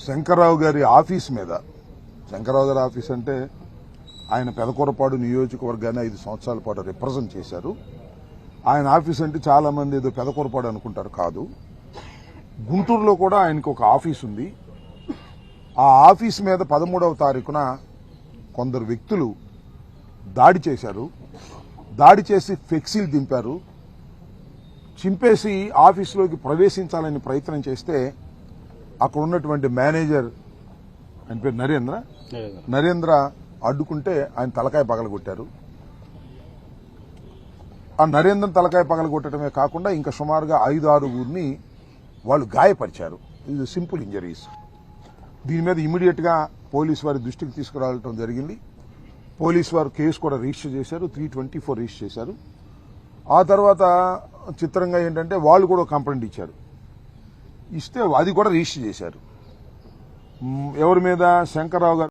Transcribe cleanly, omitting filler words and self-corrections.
శంకర్రావు గారి ఆఫీస్ మీద, శంకర్రావు గారి ఆఫీస్ అంటే ఆయన పెదకూరపాడు నియోజకవర్గాన్ని 5 సంవత్సరాల పాటు రిప్రజెంట్ చేశారు. ఆయన ఆఫీస్ అంటే చాలా మంది ఏదో పెదకూరపాడు అనుకుంటారు, కాదు. గుంటూరులో కూడా ఆయనకు ఒక ఆఫీస్ ఉంది. ఆ ఆఫీస్ మీద 13వ తారీఖున కొందరు వ్యక్తులు దాడి చేశారు. దాడి చేసి ఫ్లెక్సీలు దింపారు. చింపేసి ఆఫీసులోకి ప్రవేశించాలని ప్రయత్నం చేస్తే అక్కడ ఉన్నటువంటి మేనేజర్, ఆయన పేరు నరేంద్ర అడ్డుకుంటే ఆయన తలకాయ పగలగొట్టారు. ఆ నరేంద్ర తలకాయ పగలగొట్టడమే కాకుండా ఇంకా సుమారుగా 5-6 వాళ్ళు గాయపరిచారు. ఇది సింపుల్ ఇంజరీస్. దీని మీద ఇమీడియట్ గా పోలీసు వారి దృష్టికి తీసుకురావడం జరిగింది. పోలీసు వారు కేసు కూడా రిజిస్టర్ చేశారు, 324 రిజిస్టర్ చేశారు. ఆ తర్వాత చిత్రంగా ఏంటంటే వాళ్ళు కూడా కంప్లైంట్ ఇచ్చారు. ఇస్తే అది కూడా రిజిస్టర్ చేశారు. ఎవరి మీద? శంకర్రావు గారు